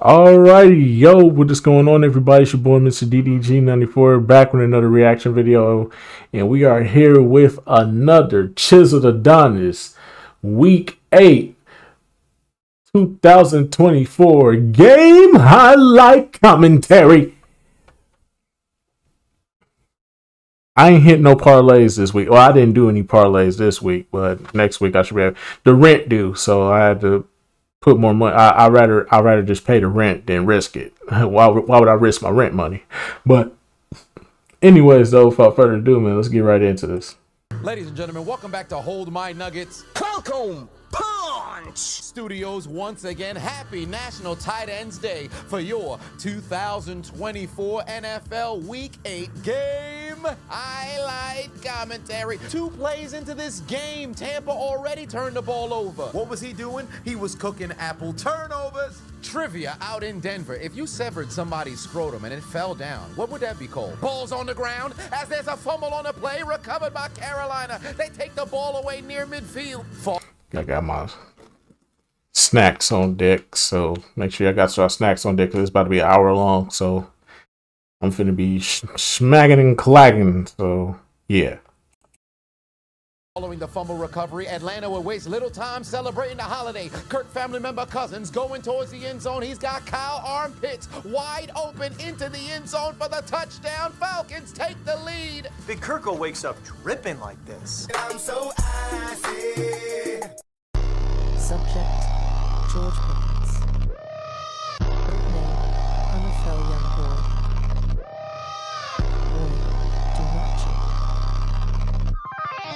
Alrighty, yo, what is going on, everybody? It's your boy, Mr. DDG94, back with another reaction video, and we are here with another Chiseled Adonis Week 8, 2024 game highlight commentary. I ain't hit no parlays this week. Well, I didn't do any parlays this week, but next week I should have the rent due, so I had to put more money. I rather just pay the rent than risk it. Why would I risk my rent money? But anyways, though, without further ado, man, let's get right into this. Ladies and gentlemen, welcome back to Hold My Nuggets. Welcome, Punch Studios once again. Happy National Tight Ends Day for your 2024 NFL Week 8 game highlight commentary. 2 plays into this game, Tampa already turned the ball over. What was he doing? He was cooking apple turnovers. Trivia out in Denver. If you severed somebody's scrotum and it fell down, what would that be called? Balls on the ground as there's a fumble on the play recovered by Carolina. They take the ball away near midfield. I got my snacks on deck, so make sure I got your snacks on deck because it's about to be an hour long. So I'm finna be smacking and clagging. So yeah. Following the fumble recovery, Atlanta will waste little time celebrating the holiday. Kirk family member Cousins going towards the end zone. He's got Kyle Armpits wide open into the end zone for the touchdown. Falcons take the lead. Big Kirko wakes up dripping like this. I'm so icy. Subject: George Pickens. Name: NFL young boy. Warning: do not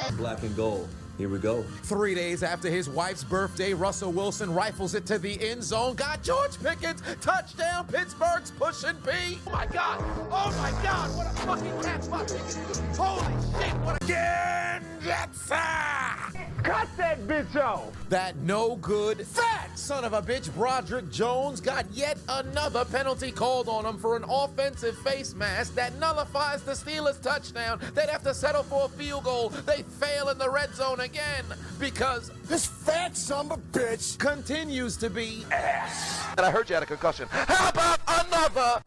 cheat. Black and gold. Here we go. 3 days after his wife's birthday, Russell Wilson rifles it to the end zone. Got George Pickens. Touchdown. Pittsburgh's pushing B. Oh my God! Oh my God! What a fucking catch by Pickens! Holy shit! What a cut that bitch off! That no good fat son of a bitch Broderick Jones got yet another penalty called on him for an offensive face mask that nullifies the Steelers' touchdown. They'd have to settle for a field goal. They fail in the red zone again because This fat son of a bitch continues to be And I heard you had a concussion. How about another?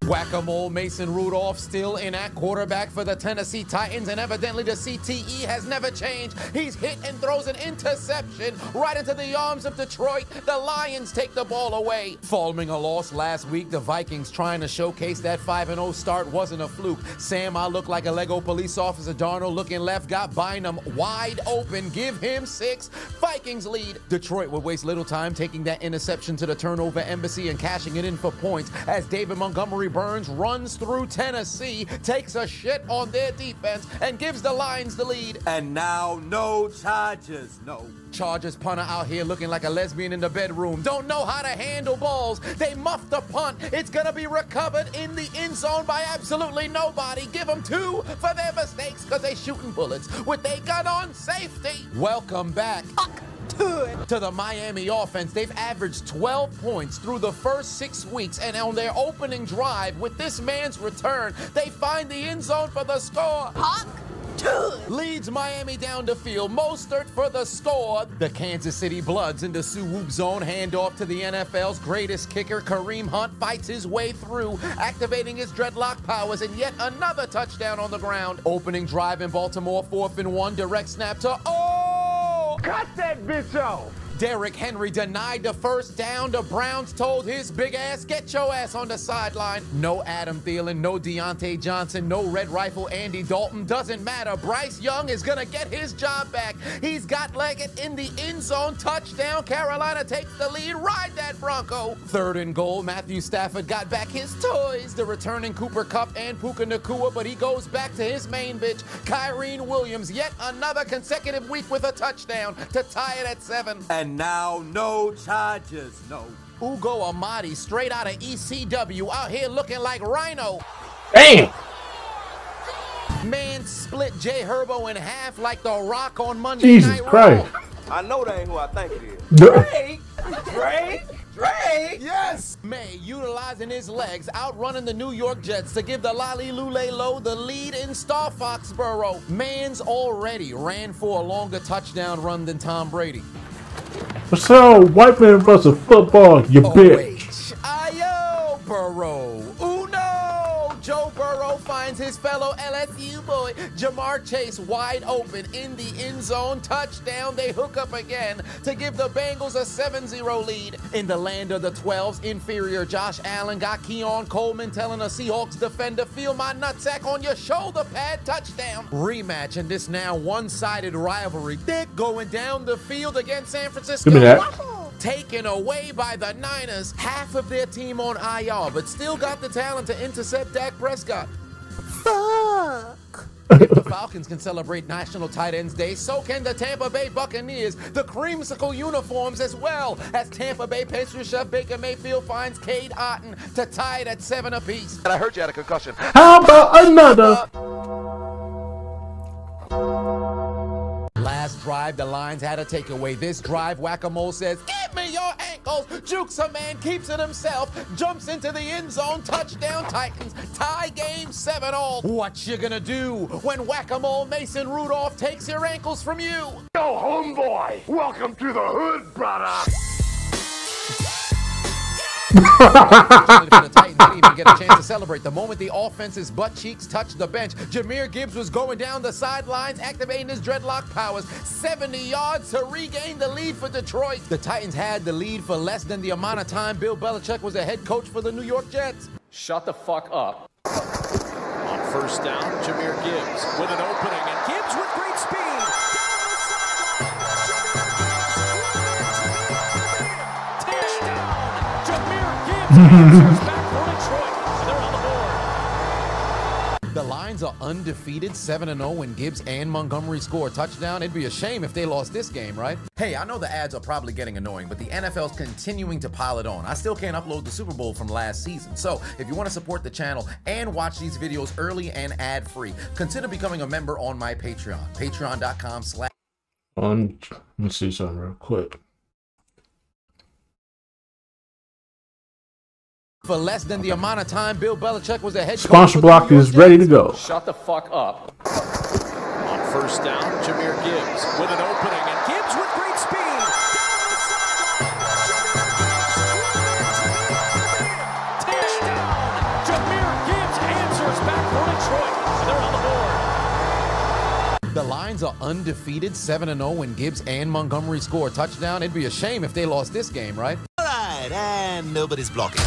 whack-a-mole. Mason Rudolph still in at quarterback for the Tennessee Titans, and evidently the CTE has never changed. He's hit and throws an interception right into the arms of Detroit. The Lions take the ball away. Following a loss last week, the Vikings trying to showcase that 5-0 start wasn't a fluke. Sam, I look like a Lego police officer. Darnold looking left, got Bynum wide open. Give him 6. Vikings lead. Detroit would waste little time taking that interception to the turnover embassy and cashing it in for points as David Montgomery Burns runs through Tennessee, takes a shit on their defense, and gives the Lions the lead. And now, no charges. No. Chargers punter out here looking like a lesbian in the bedroom. Don't know how to handle balls. They muffed the punt. It's going to be recovered in the end zone by absolutely nobody. Give them 2 for their mistakes because they shooting bullets with their gun on safety. Welcome back to the Miami offense. They've averaged 12 points through the first 6 weeks, and on their opening drive with this man's return, they find the end zone for the score. Leads Miami down the field. Mostert for the score. The Kansas City Bloods in the Sioux zone. Handoff to the NFL's greatest kicker. Kareem Hunt fights his way through, activating his dreadlock powers, and yet another touchdown on the ground. Opening drive in Baltimore, 4th and 1. Direct snap to Cut that bitch off! Derrick Henry denied the first down. The Browns told his big ass, get your ass on the sideline. No Adam Thielen, no Deontay Johnson, no Red Rifle Andy Dalton. Doesn't matter. Bryce Young is going to get his job back. He's got Leggett in the end zone. Touchdown. Carolina takes the lead. Ride that Bronco. 3rd and goal. Matthew Stafford got back his toys. The returning Cooper Kupp and Puka Nacua, but he goes back to his main bitch, Kyrene Williams. Yet another consecutive week with a touchdown to tie it at 7. And now, no charges. No. Ugo Amadi, straight out of ECW, out here looking like Rhino. Damn. Man split Jay Herbo in half like The Rock on Monday Jesus Night Christ. Raw. I know that ain't who I think it is. Drake! Yes! May utilizing his legs, outrunning the New York Jets to give the Lolly Lule Low the lead in Star Foxborough. Man's already ran for a longer touchdown run than Tom Brady. So, white man versus football, you bitch. Ayo, Burrow. Uno. Joe Burrow finds his fellow LSU boy, Jamar Chase, wide open in the end zone. Touchdown. They hook up again to give the Bengals a 7-0 lead. In the land of the 12s, inferior Josh Allen got Keon Coleman telling a Seahawks defender, feel my nutsack on your shoulder pad. Touchdown. Rematch in this now one-sided rivalry. Dick going down the field against San Francisco. Give me that. Taken away by the Niners. Half of their team on IR, but still got the talent to intercept Dak Prescott. Fuck. If the Falcons can celebrate National Tight Ends Day, so can the Tampa Bay Buccaneers, the creamsicle uniforms, as well as Tampa Bay pastry chef Baker Mayfield finds Cade Otton to tie it at 7 apiece. And I heard you had a concussion. How about another? Last drive, the Lions had a takeaway. This drive, Whack-A-Mole says, give me your ankles. Jukes a man, keeps it himself, jumps into the end zone, touchdown Titans, tie game 7-all. What you gonna do when Whack-A-Mole Mason Rudolph takes your ankles from you? Yo, homeboy, welcome to the hood, brother. Unfortunately for the Titans, didn't even get a chance to celebrate. The moment the offense's butt cheeks touched the bench, Jahmyr Gibbs was going down the sidelines, activating his dreadlock powers. 70 yards to regain the lead for Detroit. The Titans had the lead for less than the amount of time Bill Belichick was a head coach for the New York Jets. Shut the fuck up. On first down, Jahmyr Gibbs with an opening, and Gibbs with great speed. The Lions are undefeated, 7-0 when Gibbs and Montgomery score a touchdown. It'd be a shame if they lost this game, right? Hey, I know the ads are probably getting annoying, but the NFL's continuing to pile it on. I still can't upload the Super Bowl from last season. So if you want to support the channel and watch these videos early and ad-free, consider becoming a member on my Patreon. Patreon.com/. Let me see something real quick. For less than the amount of time Bill Belichick was a head coach. Sponsor block is ready to go. Shut the fuck up. On first down, Jahmyr Gibbs with an opening, and Gibbs with great speed. Touchdown! Jahmyr Gibbs answers back for Detroit. They're on the board. The Lions are undefeated, 7-0 when Gibbs and Montgomery score a touchdown. It'd be a shame if they lost this game, right? All right, and nobody's blocking.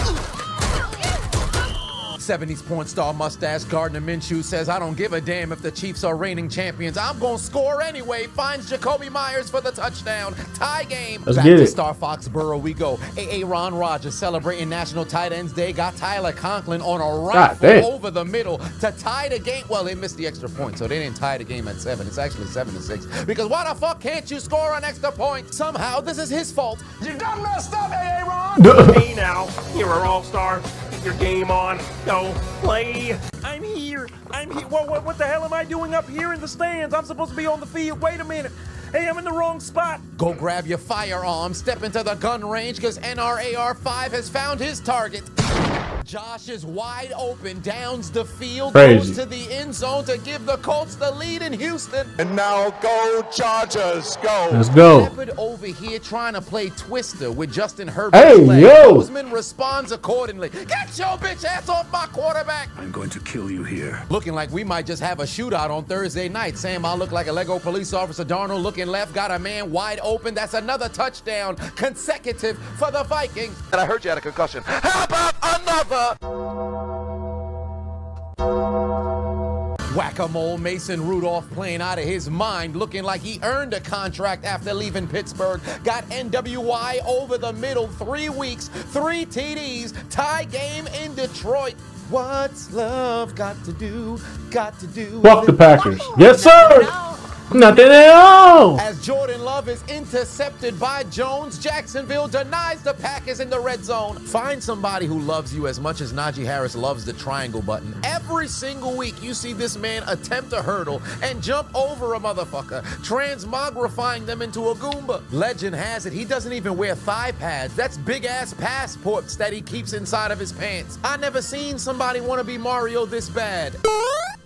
70s porn star mustache Gardner Minshew says, I don't give a damn if the Chiefs are reigning champions. I'm going to score anyway. Finds Jacoby Myers for the touchdown. Tie game. Let's Back get to it. Star Foxborough we go. Ron Rodgers celebrating National Tight Ends Day. Got Tyler Conklin on a rifle over the middle to tie the game. Well, they missed the extra point, so they didn't tie the game at 7. It's actually 7-6. Because why the fuck can't you score an extra point? Somehow, this is his fault. You done messed up, Ron. Hey now, you're an all-star. Get your game on. Go play. I'm here. What the hell am I doing up here in the stands? I'm supposed to be on the field. Wait a minute. Hey, I'm in the wrong spot. Go grab your firearm, step into the gun range, because NRAR5 has found his target. Josh is wide open, downs the field, Crazy. goes to the end zone to give the Colts the lead in Houston. And now go Chargers, go. Let's go. Shepard over here trying to play Twister with Justin Herbert's Hey, leg. yo. Bozeman responds accordingly. Get your bitch ass off my quarterback. I'm going to kill you here. Looking like we might just have a shootout on Thursday night. Sam, I look like a Lego police officer. Darnold looking left, got a man wide open. That's another touchdown consecutive for the Vikings. And I heard you had a concussion. How about another? Whack-A-Mole Mason Rudolph playing out of his mind, looking like he earned a contract after leaving Pittsburgh. Got NWI over the middle, 3 weeks, 3 TDs, tie game in Detroit. What's love got to do? Got to do. Fuck the Packers. Yes, sir. Nothing else. As Jordan Love is intercepted by Jones, Jacksonville denies the Packers in the red zone. Find somebody who loves you as much as Najee Harris loves the triangle button. Every single week you see this man attempt a hurdle and jump over a motherfucker, transmogrifying them into a Goomba. Legend has it he doesn't even wear thigh pads. That's big-ass passports that he keeps inside of his pants. I never seen somebody want to be Mario this bad.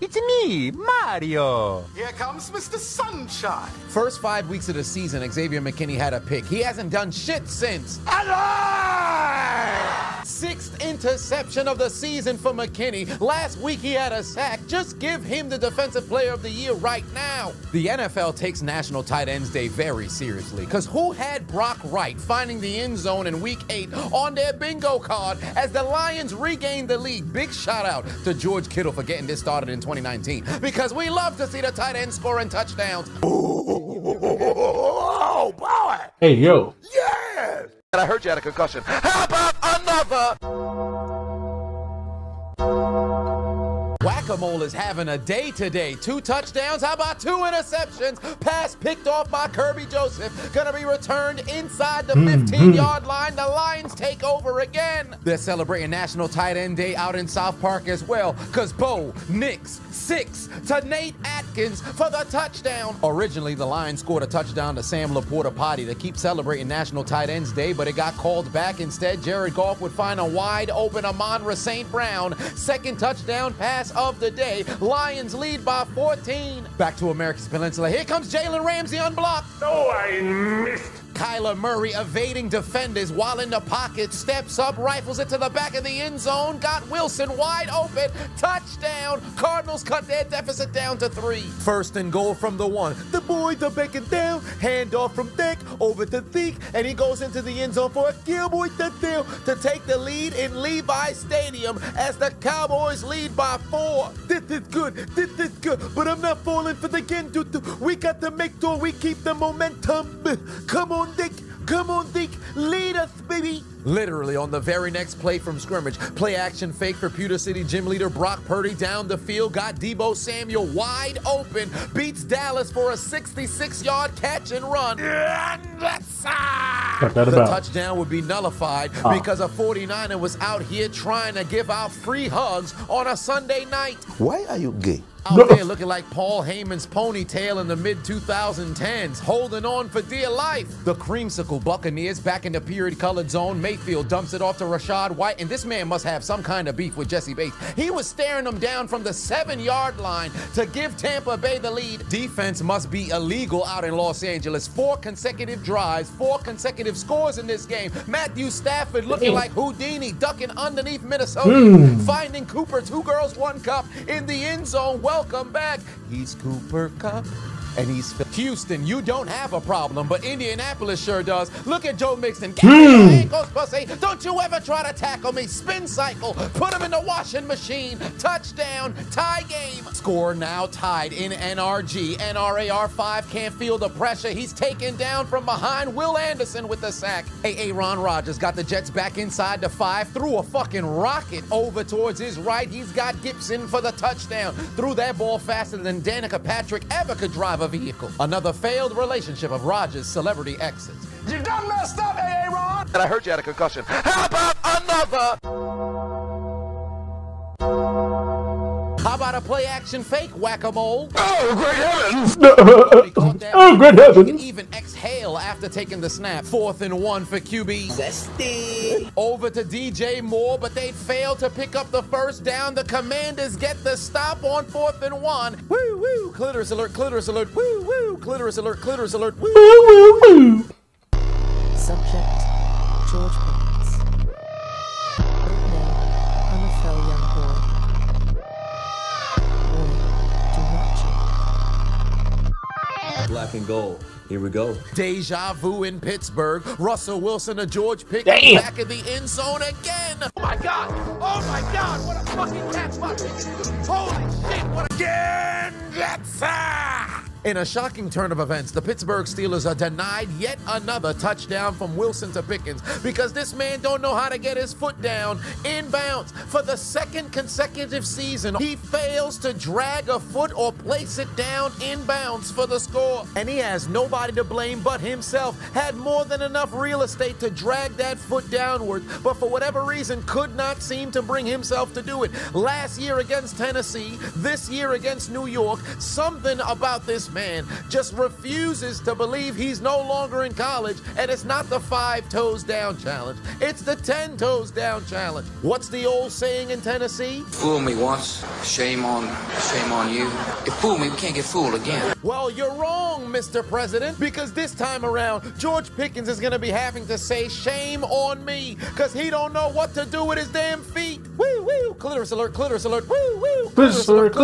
It's me, Mario. Here comes Mr. Sunshine. First 5 weeks of the season, Xavier McKinney had a pick. He hasn't done shit since. Alive! 6th interception of the season for McKinney. Last week he had a sack. Just give him the Defensive Player of the Year right now. The NFL takes National Tight Ends Day very seriously, because who had Brock Wright finding the end zone in Week 8 on their bingo card as the Lions regained the lead? Big shout out to George Kittle for getting this started in 2019, because we love to see the tight end scoring touchdowns. Oh, boy! Hey, yo. Yes! And I heard you had a concussion. How about another? Whack-a-mole is having a day today. 2 touchdowns, how about 2 interceptions? Pass picked off by Kirby Joseph. Gonna be returned inside the 15-yard line. The Lions take over again. They're celebrating National Tight End Day out in South Park as well, because Bo Nix 6 to Nate Atkins for the touchdown. Originally, the Lions scored a touchdown to Sam Laporta-Potty to keep celebrating National Tight Ends Day, but it got called back. Instead, Jared Goff would find a wide-open Amon-Ra St. Brown. 2nd touchdown pass of the day. Lions lead by 14. Back to America's Peninsula. Here comes Jalen Ramsey unblocked. Oh, I missed. Kyler Murray evading defenders while in the pocket, steps up, rifles it to the back of the end zone, got Wilson wide open, touchdown. Cardinals cut their deficit down to 3. 1st and goal from the 1. The boys are backing down, handoff from Dick over to Zeke, and he goes into the end zone for a Cowboy touchdown to take the lead in Levi Stadium as the Cowboys lead by 4. This is good, but I'm not falling for the game. We got to make sure we keep the momentum. Come on, Dick. Come on, Dick. Lead us, baby. Literally on the very next play from scrimmage, play action fake for Pewter City gym leader Brock Purdy down the field, got Deebo Samuel wide open, beats Dallas for a 66-yard catch and run. The touchdown would be nullified because a 49er was out here trying to give out free hugs on a Sunday night. Why are you gay? Out there looking like Paul Heyman's ponytail in the mid-2010s, holding on for dear life. The creamsicle Buccaneers back in the period-colored zone. Mayfield dumps it off to Rashad White, and this man must have some kind of beef with Jesse Bates. He was staring him down from the 7-yard line to give Tampa Bay the lead. Defense must be illegal out in Los Angeles. 4 consecutive drives, 4 consecutive scores in this game. Matthew Stafford looking like Houdini, ducking underneath Minnesota, finding Cooper 2 girls 1 cup in the end zone. Welcome back. He's Cooper Cup. And he's Houston, you don't have a problem, but Indianapolis sure does. Look at Joe Mixon. Get me your ankles, pussy. Don't you ever try to tackle me. Spin cycle. Put him in the washing machine. Touchdown. Tie game. Score now tied in NRG. NRAR 5 can't feel the pressure. He's taken down from behind. Will Anderson with the sack. Aaron Rodgers got the Jets back inside the 5. Threw a fucking rocket over towards his right. He's got Gibson for the touchdown. Threw that ball faster than Danica Patrick ever could drive a vehicle. Another failed relationship of Rodgers' celebrity exes. You done messed up, Aaron! And I heard you had a concussion. How about another? How about a play action fake whack-a-mole? Oh, great heavens! Oh, great heavens! He can even exhale after taking the snap. 4th and 1 for QB. Zesty. Over to DJ Moore, but they failed to pick up the first down. The Commanders get the stop on 4th and 1. Woo, woo, clitoris alert, woo, woo, clitoris alert, woo, woo, woo. Subject, George Pickens. Name, NFL young boy. Warning, do not cheat. Black and gold. Here we go. Deja vu in Pittsburgh. Russell Wilson to George Pickens back in the end zone again. Oh my God! Oh my God! What a fucking catch by Pickens! Holy shit! What again? That's In a shocking turn of events, the Pittsburgh Steelers are denied yet another touchdown from Wilson to Pickens because this man don't know how to get his foot down inbounds. For the 2nd consecutive season, he fails to drag a foot or place it down inbounds for the score. And he has nobody to blame but himself. Had more than enough real estate to drag that foot downward, but for whatever reason could not seem to bring himself to do it. Last year against Tennessee, this year against New York, something about this man just refuses to believe he's no longer in college, and it's not the 5 toes down challenge. It's the 10 toes down challenge. What's the old saying in Tennessee? Fool me once, shame on you. If fool me, we can't get fooled again. Well, you're wrong, Mr. President, because this time around, George Pickens is going to be having to say shame on me, because he don't know what to do with his damn feet. Woo, woo, clitoris alert, woo, woo. Clitoris alert,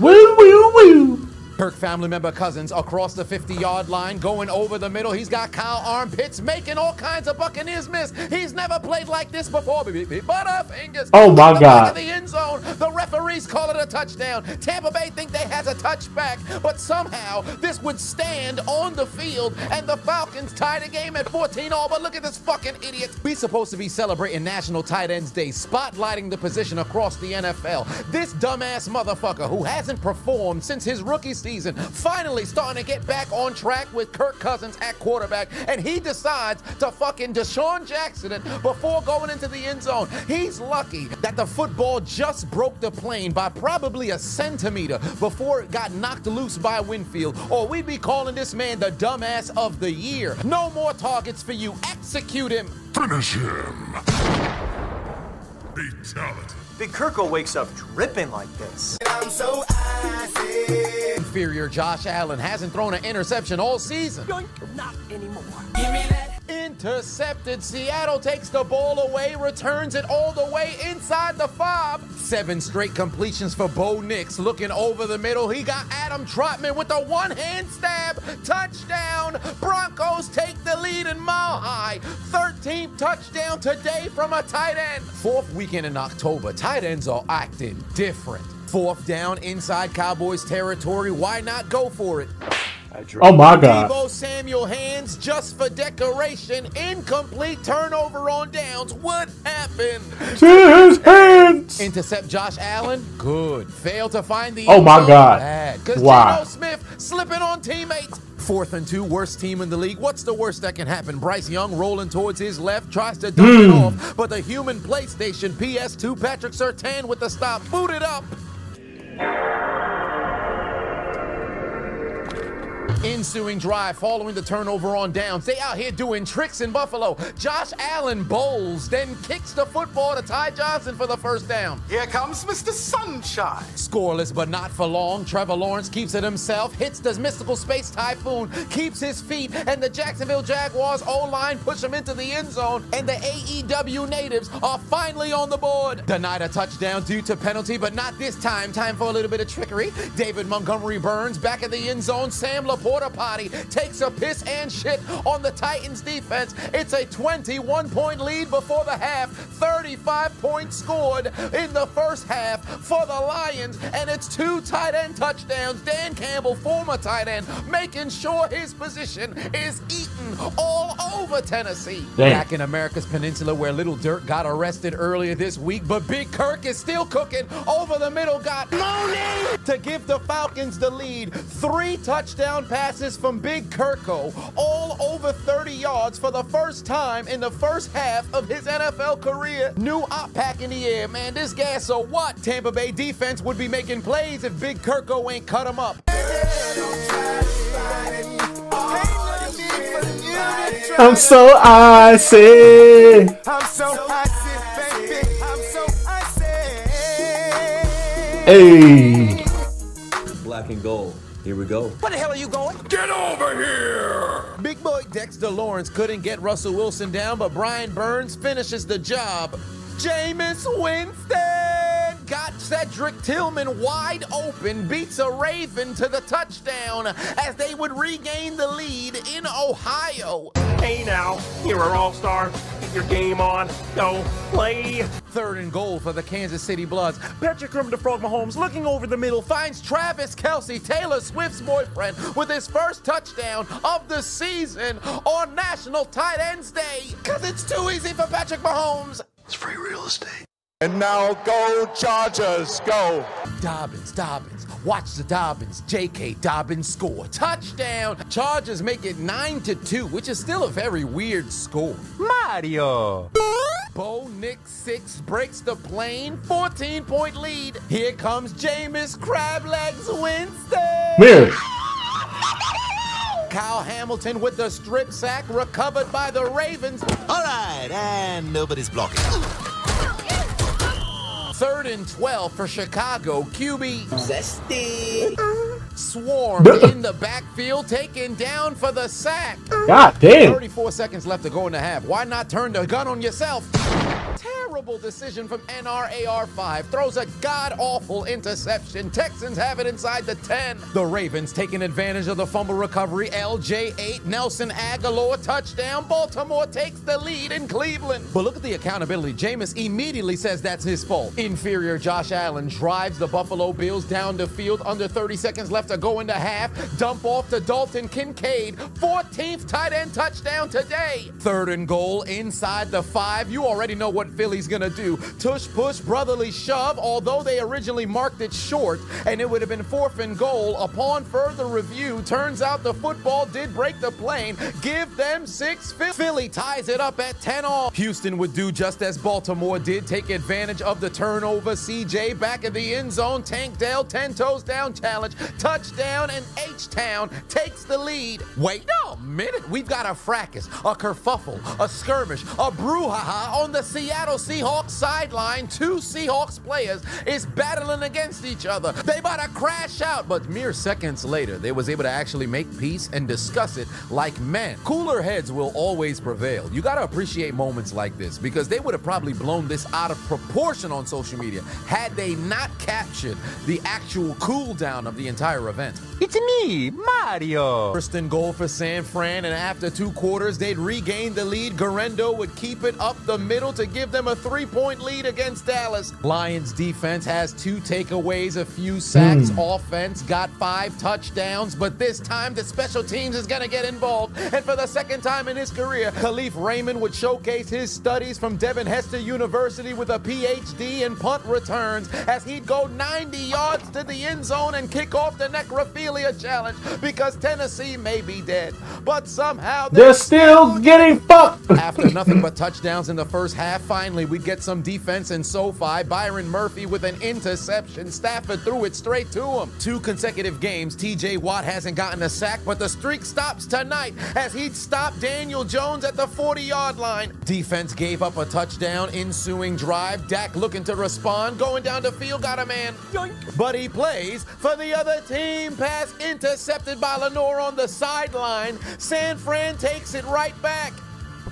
woo, woo, woo. Kirk family member Cousins across the 50-yard line, going over the middle. He's got Kyle armpits, making all kinds of Buccaneers miss. He's never played like this before. Butterfingers. Oh my God! Back of the end zone. The referees call it a touchdown. Tampa Bay think they has a touchback, but somehow this would stand on the field, and the Falcons tie the game at 14-all. But look at this fucking idiot. We supposed to be celebrating National Tight Ends Day, spotlighting the position across the NFL. This dumbass motherfucker who hasn't performed since his rookie season finally starting to get back on track with Kirk Cousins at quarterback, and he decides to fucking Deshaun Jackson it before going into the end zone. He's lucky that the football just broke the plane by probably a centimeter before it got knocked loose by Winfield, or we'd be calling this man the dumbass of the year. No more targets for you. Execute him. Finish him. Fatality. Big Kirko wakes up dripping like this. I'm so icy. Inferior Josh Allen hasn't thrown an interception all season. Not anymore. Give me that. Intercepted. Seattle takes the ball away, returns it all the way inside the 5. 7 straight completions for Bo Nix. Looking over the middle, he got Adam Trotman with a one-hand stab. Touchdown. Broncos take the lead in Mile High. 13th touchdown today from a tight end. 4th weekend in October. Tight ends are acting different. 4th down inside Cowboys territory. Why not go for it? Oh my God. Deebo Samuel hands just for decoration. Incomplete turnover on downs. What happened? To his hands. Intercept Josh Allen. Good. Fail to find the Oh my God. Bad. Because Why? Geno Smith slipping on teammates. 4th and 2, worst team in the league. What's the worst that can happen? Bryce Young rolling towards his left, tries to dunk it off, but the human PlayStation PS2 Patrick Surtain with the stop. Boot it up. Ensuing drive following the turnover on downs. They out here doing tricks in Buffalo. Josh Allen bowls, then kicks the football to Ty Johnson for the first down. Here comes Mr. Sunshine. Scoreless but not for long. Trevor Lawrence keeps it himself, hits the mystical space typhoon, keeps his feet, and the Jacksonville Jaguars O-line push him into the end zone, and the AEW natives are finally on the board. Denied a touchdown due to penalty, but not this time. Time for a little bit of trickery. David Montgomery Burns back at the end zone. Sam Laporta potty takes a piss and shit on the Titans defense. It's a 21-point lead before the half. 35 points scored in the first half for the Lions, and it's 2 tight end touchdowns. Dan Campbell, former tight end, making sure his position is eaten all over Tennessee. Damn. Back in America's Peninsula, where Little Dirk got arrested earlier this week, but Big Kirk is still cooking. Over the middle got Mooney to give the Falcons the lead. 3 touchdown passes from Big Kirko, all over 30 yards for the first time in the first half of his NFL career. New op pack in the air, man. This gas, so what? Tampa Bay defense would be making plays if Big Kirko ain't cut him up. I'm so icy. I'm so icy, baby. I'm so icy. Hey. Black and gold. Here we go. Where the hell are you going? Get over here! Big boy Dexter Lawrence couldn't get Russell Wilson down, but Brian Burns finishes the job. Jameis Winston got Cedric Tillman wide open, beats a Raven to the touchdown as they would regain the lead in Ohio. Hey now, you're our all-star. Get your game on. Go play. 3rd and goal for the Kansas City Bloods. Patrick Kermit the Frog Mahomes looking over the middle finds Travis Kelce, Taylor Swift's boyfriend, with his first touchdown of the season on National Tight Ends Day. Because it's too easy for Patrick Mahomes. It's free real estate. And now go Chargers, go. Dobbins. Watch the Dobbins. J.K. Dobbins score. Touchdown. Chargers make it 9-2, which is still a very weird score. Mario. Bo Nix 6 breaks the plane. 14-point lead. Here comes Jameis Crablegs Winston. Mirror. Kyle Hamilton with the strip sack recovered by the Ravens. All right, and nobody's blocking. 3rd and 12 for Chicago. QB Zesty. swarmed in the backfield, taken down for the sack. God damn. 34 seconds left to go in the half. Why not turn the gun on yourself? Terrible decision from NRAR5. Throws a god-awful interception. Texans have it inside the 10. The Ravens taking advantage of the fumble recovery. LJ8, Nelson Aguilar, touchdown. Baltimore takes the lead in Cleveland. But look at the accountability. Jameis immediately says that's his fault. Inferior Josh Allen drives the Buffalo Bills down the field. Under 30 seconds left to go into half. Dump off to Dalton Kincaid. 14th tight end touchdown today. 3rd and goal inside the 5. You already know what Philly's gonna do. Tush push, brotherly shove, although they originally marked it short and it would have been 4th and goal. Upon further review, turns out the football did break the plane. Give them 6. Philly ties it up at 10-all. Houston would do just as Baltimore did, take advantage of the turnover. CJ back in the end zone. Tank Dell, 10 toes down challenge. Touchdown, and H-Town takes the lead. Wait a minute. We've got a fracas, a kerfuffle, a skirmish, a brouhaha on the Seattle Seahawks sideline. 2 Seahawks players is battling against each other. They about to crash out, but mere seconds later, they was able to actually make peace and discuss it like men. Cooler heads will always prevail. You got to appreciate moments like this because they would have probably blown this out of proportion on social media had they not captured the actual cool down of the entire event. It's me, Mario. 1st and goal for San Fran, and after 2 quarters, they'd regain the lead. Guerrero would keep it up the middle to give them a 3-point lead against Dallas. Lions defense has 2 takeaways, a few sacks. Offense got 5 touchdowns, but this time the special teams is gonna get involved. And for the 2nd time in his career, Khalif Raymond would showcase his studies from Devin Hester University with a PhD in punt returns as he'd go 90 yards to the end zone and kick off the necrophilia challenge because Tennessee may be dead, but somehow they're still getting fucked. After nothing but touchdowns in the first half, finally we get some defense in SoFi. Byron Murphy with an interception. Stafford threw it straight to him. 2 consecutive games, TJ Watt hasn't gotten a sack, but the streak stops tonight as he'd stop Daniel Jones at the 40-yard line. Defense gave up a touchdown. Ensuing drive, Dak looking to respond, going down the field, got a man. Yoink. But he plays for the other team. Pass intercepted by Lenore on the sideline. San Fran takes it right back.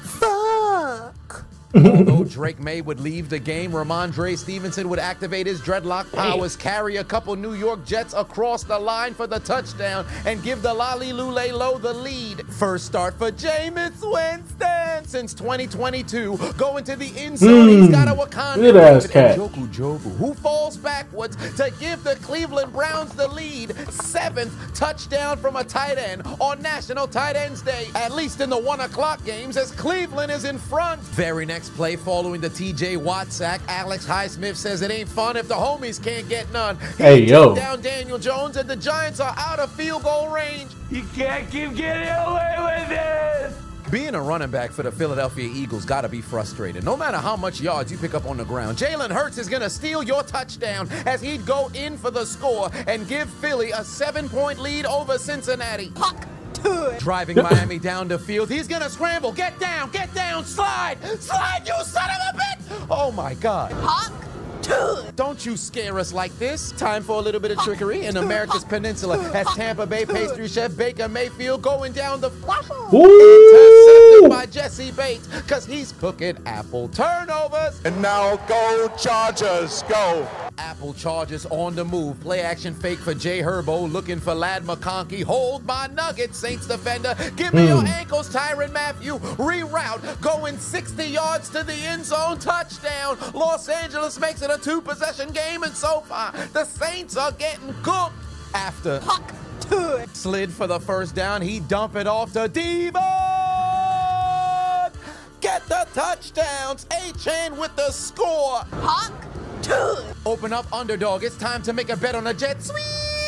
Fuck. Although Drake May would leave the game, Ramondre Stevenson would activate his dreadlock powers, carry a couple New York Jets across the line for the touchdown, and give the Lolly Lule Low the lead. First start for Jameis Winston since 2022. Going to the end zone, he's got a Wakanda Joku, who falls backwards to give the Cleveland Browns the lead. 7th touchdown from a tight end on National Tight Ends Day, at least in the 1 o'clock games, as Cleveland is in front. Very next play following the TJ Watt sack, Alex Highsmith says it ain't fun if the homies can't get none. He took down Daniel Jones, and the Giants are out of field goal range. You can't keep getting away with this. Being a running back for the Philadelphia Eagles got to be frustrating. No matter how much yards you pick up on the ground, Jalen Hurts is going to steal your touchdown as he'd go in for the score and give Philly a 7-point lead over Cincinnati. Driving Miami down the field, he's gonna scramble, get down, slide, you son of a bitch! Oh my God. Don't you scare us like this. Time for a little bit of trickery in America's Peninsula as Tampa Bay pastry chef Baker Mayfield going down the intercepted by Jesse Bates because he's cooking apple turnovers. And now go Chargers, go. Apple Chargers on the move. Play action fake for Jay Herbo looking for Lad McConkey. Hold my nuggets, Saints defender. Give me your ankles, Tyrann Mathieu. Reroute, going 60 yards to the end zone. Touchdown. Los Angeles makes it a 2-possession game, and so far the Saints are getting cooked. After slid for the first down, he dump it off to Devon. Get the touchdowns. A-Chain with the score. Open up underdog. It's time to make a bet on a jet sweep.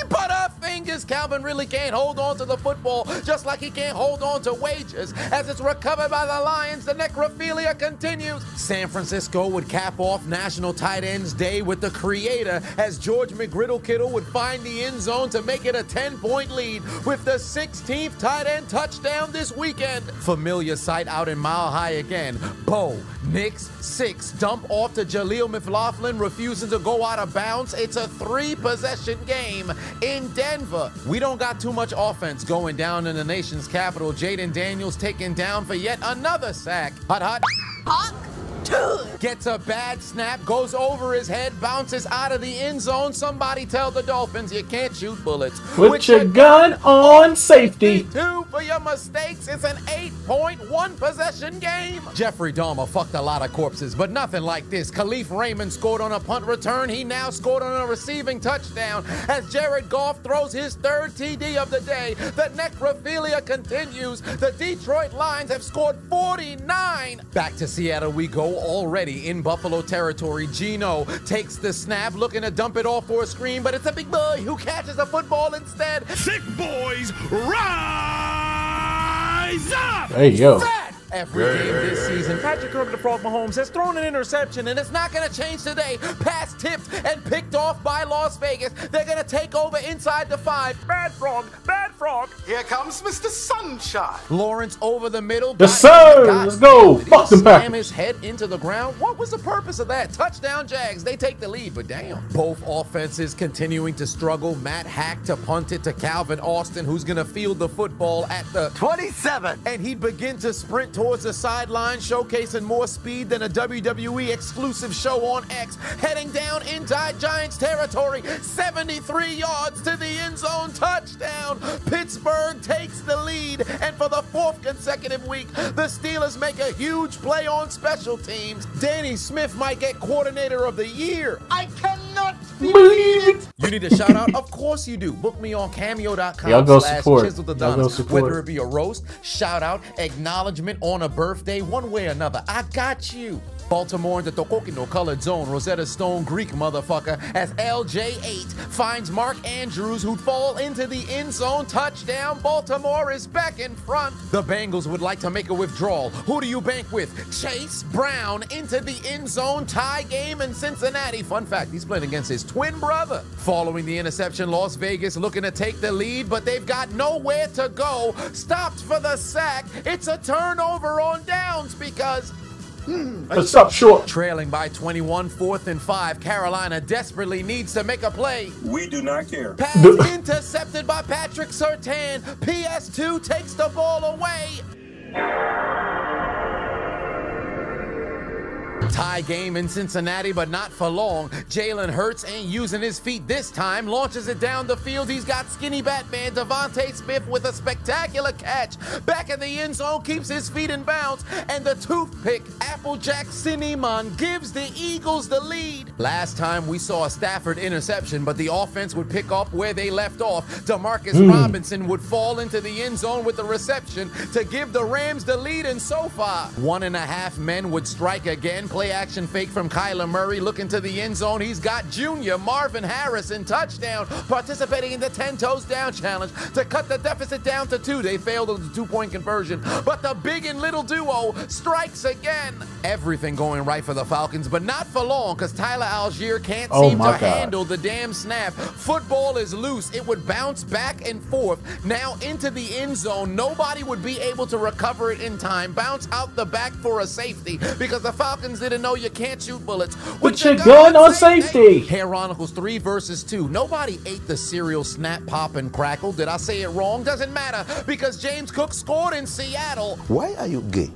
But a fingers. Calvin really can't hold on to the football, just like he can't hold on to wages. As it's recovered by the Lions, the necrophilia continues. San Francisco would cap off National Tight Ends Day with the creator, as George McGriddle Kittle would find the end zone to make it a 10-point lead with the 16th tight end touchdown this weekend. Familiar sight out in Mile High again. Bo Nix 6 dump off to Jaleel McLaughlin, refusing to go out of bounds. It's a 3-possession game in Denver. We don't got too much offense going down in the nation's capital. Jaden Daniels taken down for yet another sack. Hot. Gets a bad snap, goes over his head, bounces out of the end zone. Somebody tell the Dolphins you can't shoot bullets with your gun on safety. 2 for your mistakes. It's an 8-point, 1-possession game. Jeffrey Dahmer fucked a lot of corpses, but nothing like this. Khalif Raymond scored on a punt return. He now scored on a receiving touchdown as Jared Goff throws his 3rd TD of the day. The necrophilia continues. The Detroit Lions have scored 49. Back to Seattle we go. Already in Buffalo territory, Geno takes the snap, looking to dump it off for a screen, but it's a big boy who catches the football instead. Sick boys, rise up! Hey, yo. Every game this season, Patrick Kirk the Frog Mahomes has thrown an interception, and it's not going to change today. Pass tipped and picked off by Las Vegas. They're going to take over inside the 5. Bad frog, bad frog. Here comes Mr. Sunshine. Lawrence over the middle. The Suns, let's go. Fuck them Packers. Slam his head into the ground. What was the purpose of that? Touchdown Jags. They take the lead, but damn. Both offenses continuing to struggle. Matt Hack to punt it to Calvin Austin, who's going to field the football at the 27. And he'd begin to sprint towards the sideline, showcasing more speed than a WWE exclusive show on X. Heading down inside Giants territory, 73 yards to the end zone, touchdown. Pittsburgh takes the lead, and for the 4th consecutive week, the Steelers make a huge play on special teams. Danny Smith might get coordinator of the year. I cannot believe it. You need a shout out? Of course you do. Book me on Y'all go support. Chiseled Adonis. Whether it be a roast, shout out, acknowledgement on a birthday, one way or another, I got you. Baltimore in the Tokokino colored zone, Rosetta Stone Greek motherfucker, as LJ8 finds Mark Andrews, who'd fall into the end zone. Touchdown, Baltimore is back in front. The Bengals would like to make a withdrawal. Who do you bank with? Chase Brown into the end zone, tie game in Cincinnati. Fun fact, he's playing against his twin brother. Following the interception, Las Vegas looking to take the lead, but they've got nowhere to go. Stopped for the sack. It's a turnover on downs because it's up short. Trailing by 21, 4th and 5. Carolina desperately needs to make a play. We do not care. Pass intercepted by Patrick Surtain. PS2 takes the ball away. Tie game in Cincinnati, but not for long. Jalen Hurts ain't using his feet this time. Launches it down the field. He's got skinny Batman Devontae Smith with a spectacular catch. Back in the end zone, keeps his feet in bounds. And the toothpick, Applejack Cinnamon, gives the Eagles the lead. Last time we saw a Stafford interception, but the offense would pick up where they left off. Demarcus Robinson would fall into the end zone with the reception to give the Rams the lead, and so far, 1.5 men would strike again. Play action fake from Kyler Murray, looking to the end zone. He's got Junior Marvin Harrison, touchdown, participating in the 10 toes down challenge to cut the deficit down to 2. They failed on the 2-point conversion, but the big and little duo strikes again. Everything going right for the Falcons, but not for long, because Tyler Algier can't seem to handle the damn snap. Football is loose. It would bounce back and forth, now into the end zone. Nobody would be able to recover it in time. Bounce out the back for a safety, because the Falcons didn't know you can't shoot bullets with your gun on safety. Chronicles 3 versus 2. Nobody ate the cereal Snap, Pop, and Crackle. Did I say it wrong? Doesn't matter, because James Cook scored in Seattle. Why are you gay?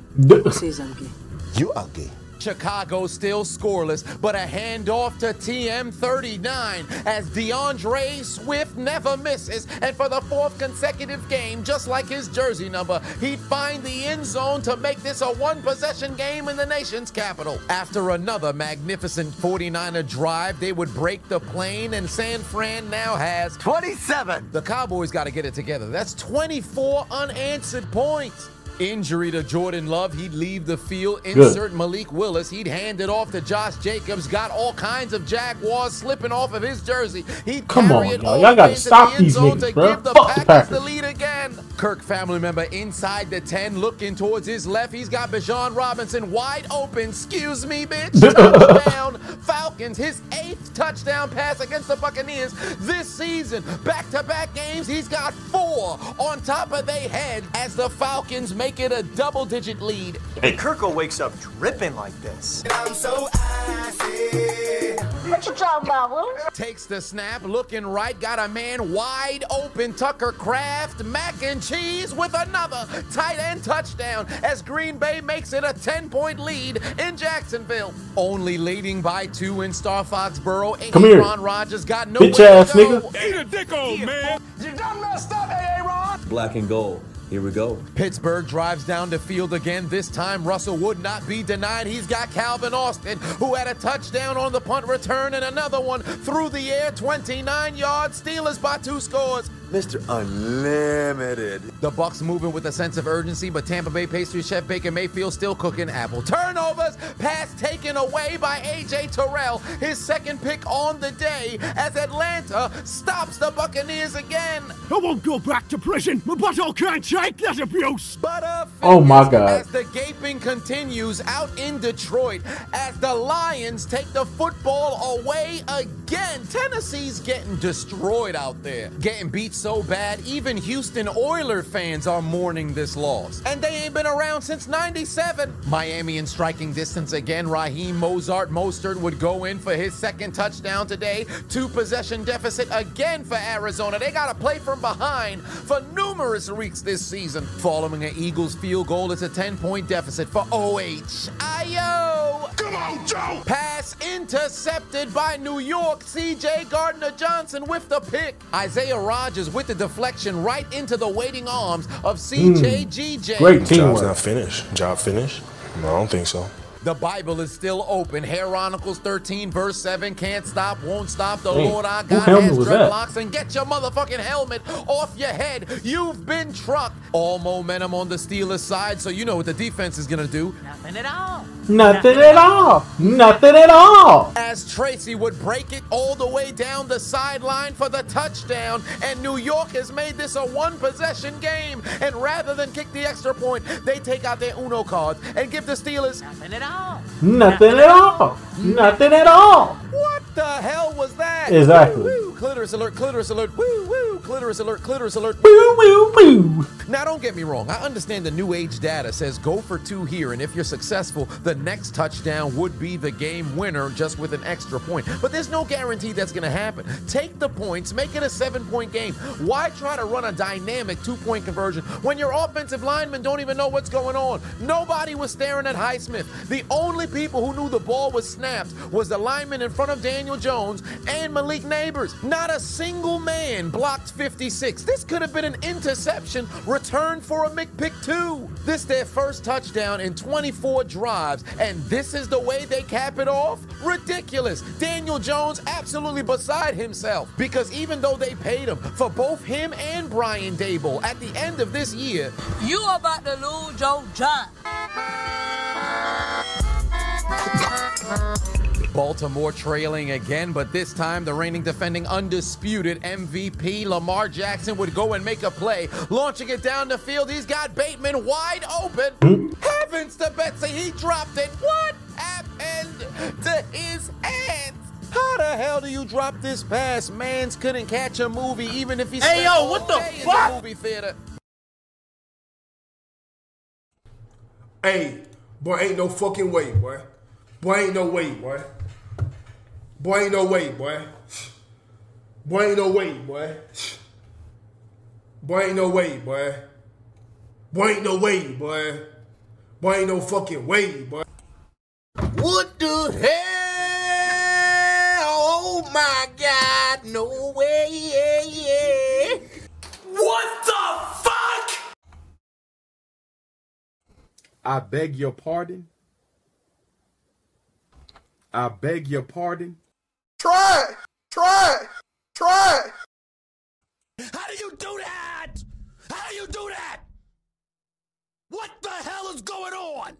Says I'm gay. You are gay. Chicago still scoreless, but a handoff to TM39 as DeAndre Swift never misses, and for the 4th consecutive game, just like his jersey number, he'd find the end zone to make this a 1-possession game in the nation's capital. After another magnificent 49er drive, they would break the plane, and San Fran now has 27. The Cowboys got to get it together. That's 24 unanswered points. Injury to Jordan Love, he'd leave the field. Insert Malik Willis, he'd hand it off to Josh Jacobs. Got all kinds of Jaguars slipping off of his jersey. He'd carry it all y'all gotta into stop the end these zone niggas, to bro. give the Fuck the Packers the Packers. lead again. Kirk family member inside the 10, looking towards his left. He's got Bijan Robinson wide open. Excuse me, bitch. Touchdown. Falcons, his 8th touchdown pass against the Buccaneers this season. Back-to-back games, he's got 4 on top of their head as the Falcons make it a double-digit lead. Kirko wakes up dripping like this. I'm so icy. What you talking about, Will? Takes the snap, looking right, got a man wide open. Tucker Kraft, mac and cheese with another tight end touchdown as Green Bay makes it a 10-point lead in Jacksonville. Only leading by 2 in Star Foxborough. Come here. Aaron Rodgers got nowhere Bitch ass to go. nigga. Eat a dick, old man. You done messed up, Aaron. Black and gold. Here we go. Pittsburgh drives down the field again. This time, Russell would not be denied. He's got Calvin Austin, who had a touchdown on the punt return and another one through the air, 29 yards. Steelers by 2 scores. Mr. Unlimited. The Bucs moving with a sense of urgency, but Tampa Bay pastry chef Baker Mayfield still cooking apple. Turnovers, pass taken away by A.J. Terrell, his 2nd pick on the day as Atlanta stops the Buccaneers again. I won't go back to prison. My butthole can't take that abuse. Oh my God. As the gaping continues out in Detroit, as the Lions take the football away again. Tennessee's getting destroyed out there, getting beat so bad, even Houston Oiler fans are mourning this loss. And they ain't been around since 97. Miami in striking distance again. Raheem Mostert would go in for his 2nd touchdown today. 2-possession deficit again for Arizona. They got to play from behind for numerous weeks this season. Following an Eagles field goal, it's a 10-point deficit for OHIO. Come on, Joe. Pass intercepted by New York. C.J. Gardner-Johnson with the pick. Isaiah Rodgers with the deflection right into the waiting arms of CJGJ. Great teamwork. Job's not finished. Job finished? No, I don't think so. The Bible is still open. Chronicles 13, verse 7. Can't stop, won't stop. The Dang. Lord our Whose God helmet has was that? dreadlocks. And get your motherfucking helmet off your head. You've been trucked. All momentum on the Steelers side, so you know what the defense is going to do. Nothing at all. Nothing at all. Nothing at all. As Tracy would break it all the way down the sideline for the touchdown. And New York has made this a 1-possession game. And rather than kick the extra point, they take out their Uno cards and give the Steelers Nothing at all. Nothing at all. Nothing at all. What the hell was that? Exactly. Woo, woo. Clitoris alert, clitoris alert, woo, woo, clitoris alert, clitoris alert. Woo, woo, woo. Now, don't get me wrong. I understand the new age data says go for 2 here, and if you're successful, the next touchdown would be the game winner just with an extra point. But there's no guarantee that's going to happen. Take the points, make it a 7-point game. Why try to run a dynamic 2-point conversion when your offensive linemen don't even know what's going on? Nobody was staring at Highsmith. The only people who knew the ball was snapped was the lineman in front of Daniel Jones and Malik Neighbors. Not a single man blocked 56. This could have been an interception returned for a McPick 2. This their first touchdown in 24 drives, and this is the way they cap it off? Ridiculous. Daniel Jones absolutely beside himself, because even though they paid him for both him and Brian Daboll at the end of this year, You about to lose your job. Baltimore trailing again, but this time the reigning defending undisputed MVP Lamar Jackson would go and make a play, launching it down the field. He's got Bateman wide open. Heavens to Betsy, he dropped it. What happened to his hands? How the hell do you drop this pass? Mans couldn't catch a movie even if he spent all what the day in fuck? the movie theater. Hey, boy, ain't no fucking way, boy. Boy, ain't no way, boy. Boy, ain't no way, boy. Boy, ain't no way, boy. Boy, ain't no way, boy. Boy, ain't no way, boy. Boy, ain't no fucking way, boy. What the hell? Oh my God, no way. What the fuck? I beg your pardon. I beg your pardon. Try it. How do you do that? How do you do that? What hell's going on?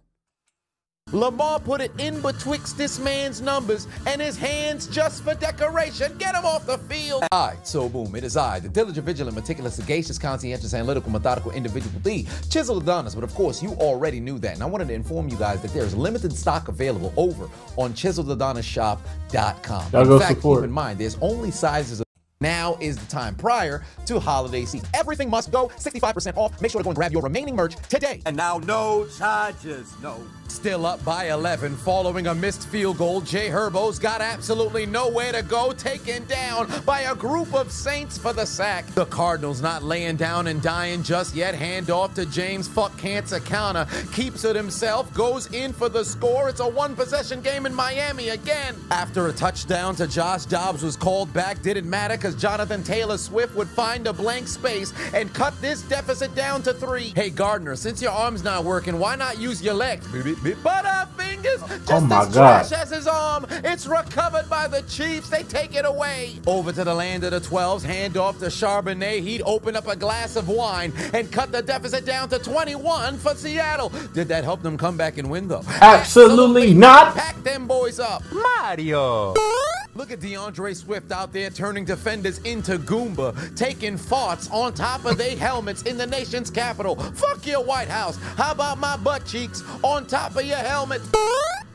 Lamar put it in betwixt this man's numbers and his hands just for decoration. Get him off the field. All right, so boom, it is I, the diligent, vigilant, meticulous, sagacious, conscientious, analytical, methodical individual, the Chiseled Adonis. But of course, you already knew that. And I wanted to inform you guys that there's limited stock available over on ChiseledAdonisShop.com. In fact, keep in mind, there's only sizes of now is the time prior to holiday season. Everything must go 65% off. Make sure to go and grab your remaining merch today. And now no charges, no. Still up by 11 following a missed field goal. Jay Herbo's got absolutely nowhere to go, taken down by a group of Saints for the sack. The Cardinals not laying down and dying just yet. Hand off to James Fuck Cancer Counter. Keeps it himself, goes in for the score. It's a one-possession game in Miami again. After a touchdown to Josh Dobbs was called back, didn't matter because Jonathan Taylor Swift would find a blank space and cut this deficit down to 3. Hey Gardner, since your arm's not working, why not use your legs? Butterfingers, just as trash as his arm. It's recovered by the Chiefs. They take it away. Over to the land of the 12s. Hand off to Charbonnet. He'd open up a glass of wine and cut the deficit down to 21 for Seattle. Did that help them come back and win, though? Absolutely not. Pack them boys up. Mario. Look at DeAndre Swift out there turning defenders into Goomba, taking farts on top of their helmets in the nation's capital. Fuck your White House. How about my butt cheeks on top of your helmet?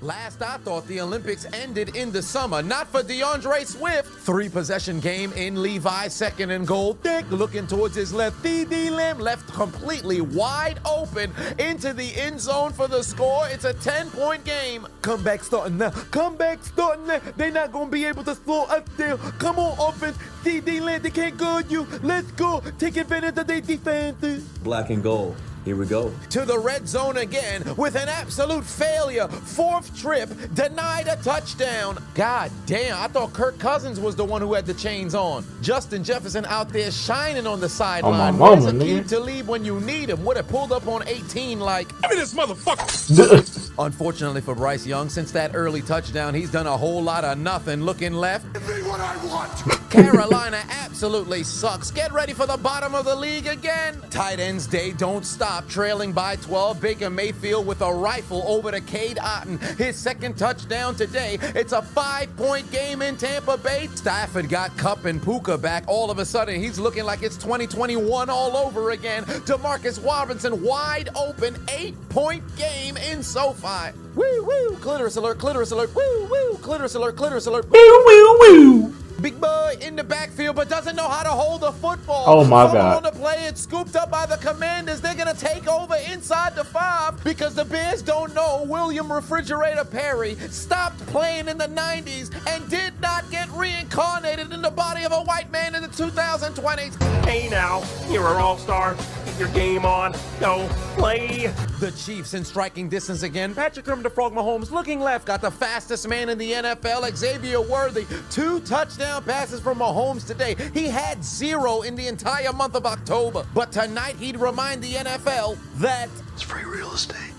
Last I thought, the Olympics ended in the summer. Not for DeAndre Swift. 3-possession game in Levi, 2nd and goal. Dick looking towards his left. D.D. Lamb left completely wide open into the end zone for the score. It's a 10-point game. Comeback starting now. Comeback starting now. They're not going to be able to slow us down. Come on, offense. D.D. Lamb, they can't guard you. Let's go. Take advantage of their defense. Black and gold. Here we go. To the red zone again with an absolute failure. 4th trip, denied a touchdown. God damn, I thought Kirk Cousins was the one who had the chains on. Justin Jefferson out there shining on the sideline. Where's Akeem Talib when you need him? Would have pulled up on 18 like, give me this motherfucker. Unfortunately for Bryce Young, since that early touchdown, he's done a whole lot of nothing. Looking left. Give me what I want. Carolina absolutely sucks. Get ready for the bottom of the league again. Tight ends day don't stop. Trailing by 12. Baker Mayfield with a rifle over to Cade Otton. His 2nd touchdown today. It's a 5-point game in Tampa Bay. Stafford got Kupp and Puka back. All of a sudden, he's looking like it's 2021 all over again. DeMarcus Robinson wide open. 8-point game in SoFi. Woo, woo. Clitoris alert, clitoris alert. Woo, woo. Clitoris alert, clitoris alert. Woo, woo, woo. Big boy in the backfield, but doesn't know how to hold the football. Oh my God. On the play, it's scooped up by the Commanders. They're going to take over inside the 5 because the Bears don't know William Refrigerator Perry stopped playing in the 90s and did not get reincarnated in the body of a white man in the 2020s. Hey now, you're an all-star. Get your game on. Go play. The Chiefs in striking distance again. Patrick Kermit the Frog Mahomes looking left. Got the fastest man in the NFL, Xavier Worthy. 2 touchdowns passes from Mahomes today. He had 0 in the entire month of October. But tonight he'd remind the NFL that it's free real estate.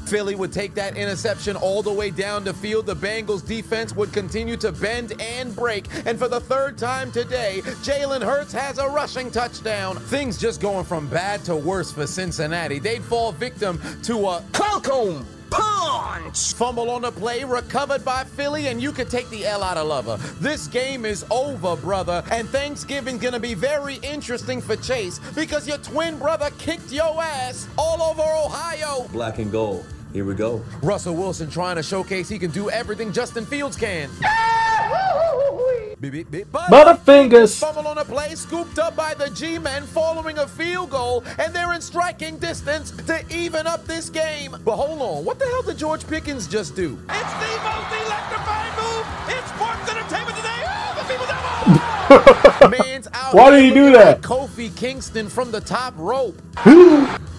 Philly would take that interception all the way down the field. The Bengals defense would continue to bend and break. And for the 3rd time today, Jalen Hurts has a rushing touchdown. Things just going from bad to worse for Cincinnati. They'd fall victim to a Falcon punch. Fumble on the play, recovered by Philly, and you could take the L out of lover. This game is over, brother, and Thanksgiving's gonna be very interesting for Chase because your twin brother kicked your ass all over Ohio. Black and gold. Here we go. Russell Wilson trying to showcase he can do everything Justin Fields can. Butterfingers. Fumble on a play, scooped up by the G-men following a field goal, and they're in striking distance to even up this game. But hold on, what the hell did George Pickens just do? It's the most electrifying move in sports entertainment today. Oh, the people down. Man's out. Why did he do that? Kofi Kingston from the top rope.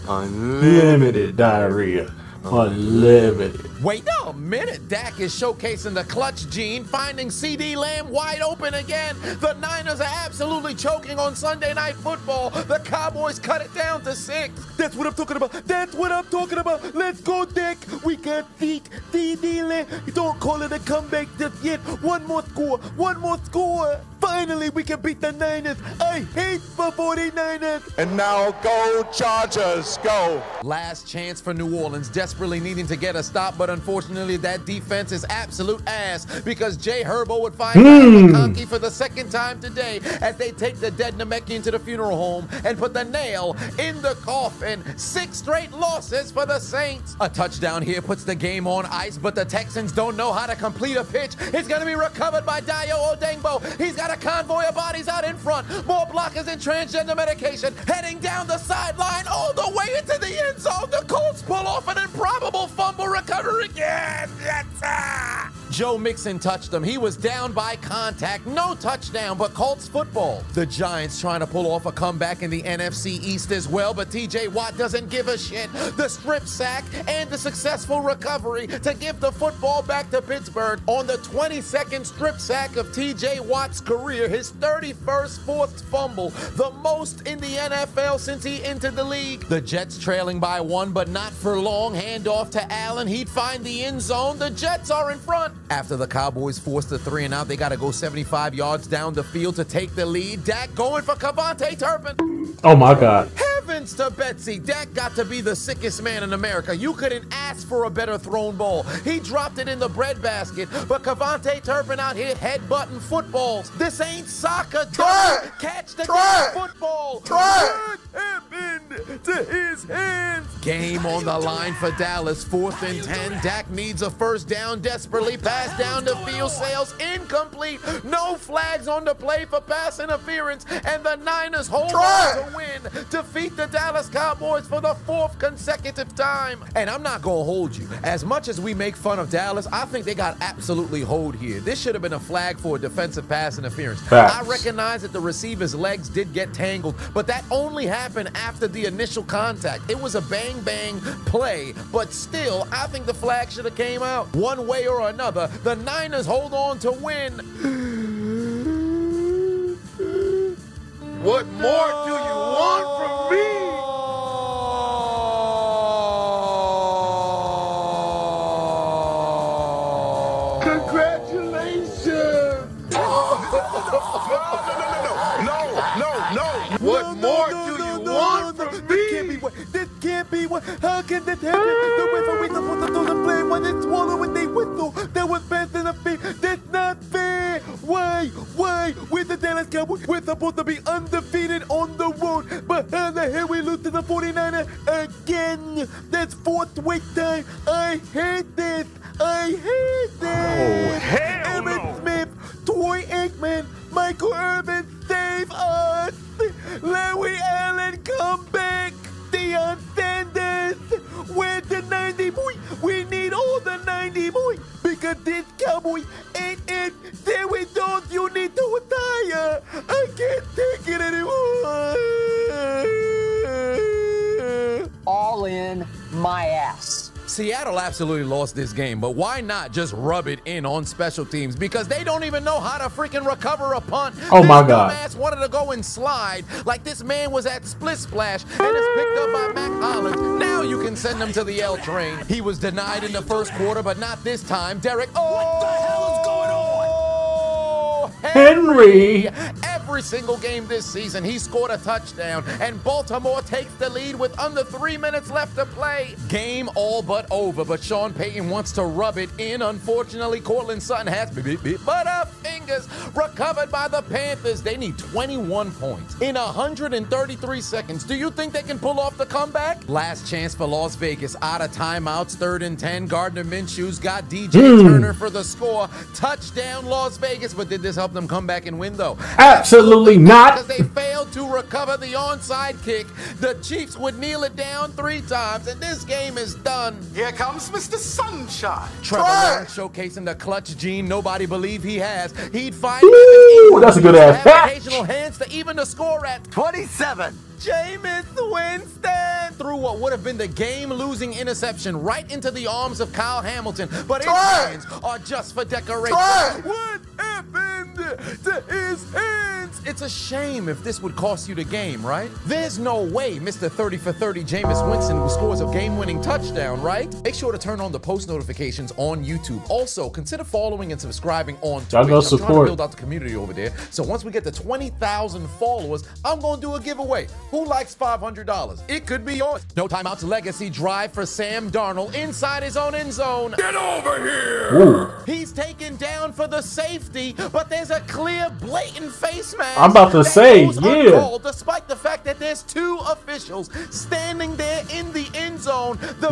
Unlimited diarrhea. Unlimited. Wait a minute. Dak is showcasing the clutch gene, finding CD Lamb wide open again. The Niners are absolutely choking on Sunday Night Football. The Cowboys cut it down to 6. That's what I'm talking about. That's what I'm talking about. Let's go, Dak. We got feet. CD Lamb. Don't call it a comeback just yet. One more score. One more score. Finally, we can beat the Niners. I hate the 49ers. And now go Chargers, go. Last chance for New Orleans, desperately needing to get a stop, but unfortunately that defense is absolute ass because Jay Herbo would find McConkey for the second time today as they take the dead Namekian to the funeral home and put the nail in the coffin. 6 straight losses for the Saints. A touchdown here puts the game on ice, but the Texans don't know how to complete a pitch. It's going to be recovered by Dayo Odengbo. He's got a convoy of bodies out in front. More blockers and transgender medication heading down the sideline all the way into the end zone. The Colts pull off an improbable fumble recovery again. Yes, Joe Mixon touched him. He was down by contact. No touchdown, but Colts football. The Giants trying to pull off a comeback in the NFC East as well, but TJ Watt doesn't give a shit. The strip sack and the successful recovery to give the football back to Pittsburgh on the 22nd strip sack of TJ Watt's career, his 31st forced fumble, the most in the NFL since he entered the league. The Jets trailing by 1, but not for long. Handoff to Allen. He'd find the end zone. The Jets are in front. After the Cowboys forced the 3 and out, they got to go 75 yards down the field to take the lead. Dak going for Cavante Turpin. Oh my God. Heavens to Betsy. Dak got to be the sickest man in America. You couldn't ask for a better thrown ball. He dropped it in the breadbasket, but Cavante Turpin out here headbutting footballs. This ain't soccer. Catch the damn football. What happened to his hands? Game on the line for Dallas. 4th and 10. Dak needs a first down desperately. Pass down the field. Sails incomplete. No flags on the play for pass interference, and the Niners hold on to win. Defeat the Dallas Cowboys for the 4th consecutive time. And I'm not going to hold you. As much as we make fun of Dallas, I think they got absolutely hoed here. This should have been a flag for a defensive pass interference. I recognize that the receiver's legs did get tangled, but that only happened after the initial contact. It was a bang-bang play, but still, I think the flag should have came out. One way or another, the Niners hold on to win. What more do you want from me? No. What more do you want from me? This can't be what. How can this happen? The referee's supposed to throw the blame when they swallow when they whistle. That was pass interference. That's not fair. Why? We're the Dallas Cowboys. We're supposed to be undefeated on the road. But how the hell we lose to the 49ers again? That's 4th week time. I hate this. Oh, hell Emmitt Smith, Troy Aikman, Michael Irvin, save us. Larry Allen, come back. Deion Sanders, where's the 90 boy? We need all the 90 boy because this Cowboy ain't it. Terry Jones, you need to retire. I can't take it anymore. All in my ass. Seattle absolutely lost this game, but why not just rub it in on special teams? Because they don't even know how to freaking recover a punt. Oh my God. Dumbass wanted to go and slide like this man was at Split Splash and is picked up by Mac Hollins. Now you can send him to the L train. He was denied in the first quarter, but not this time. Derek, what the hell is going on? Henry. Every single game this season, he scored a touchdown, and Baltimore takes the lead with under 3 minutes left to play. Game all but over, but Sean Payton wants to rub it in. Unfortunately, Cortland Sutton has fingers recovered by the Panthers. They need 21 points in 133 seconds. Do you think they can pull off the comeback? Last chance for Las Vegas. Out of timeouts, 3rd and 10. Gardner Minshew's got DJ Turner for the score. Touchdown, Las Vegas. But did this help them come back and win, though? Absolutely not. Because they failed to recover the onside kick. The Chiefs would kneel it down 3 times, and this game is done. Here comes Mr. Sunshine. Trevor Lawrence showcasing the clutch gene nobody believed he has. He'd find that's a good ass catch. Occasional hands to even the score at 27. Jameis Winston threw what would have been the game-losing interception right into the arms of Kyle Hamilton, but his hands are just for decoration. What happened? into his hands. It's a shame if this would cost you the game, right? There's no way Mr. 30 for 30 Jameis Winston scores a game-winning touchdown, right? Make sure to turn on the post notifications on YouTube. Also, consider following and subscribing on Twitch. I'm trying to build out the community over there. So once we get to 20,000 followers, I'm going to do a giveaway. Who likes $500? It could be yours. No timeouts legacy drive for Sam Darnold inside his own end zone. Get over here! Ooh. He's taken down for the safety, but there's a clear, blatant face mask. I'm about to say, yeah. Despite the fact that there's two officials standing there in the end zone, the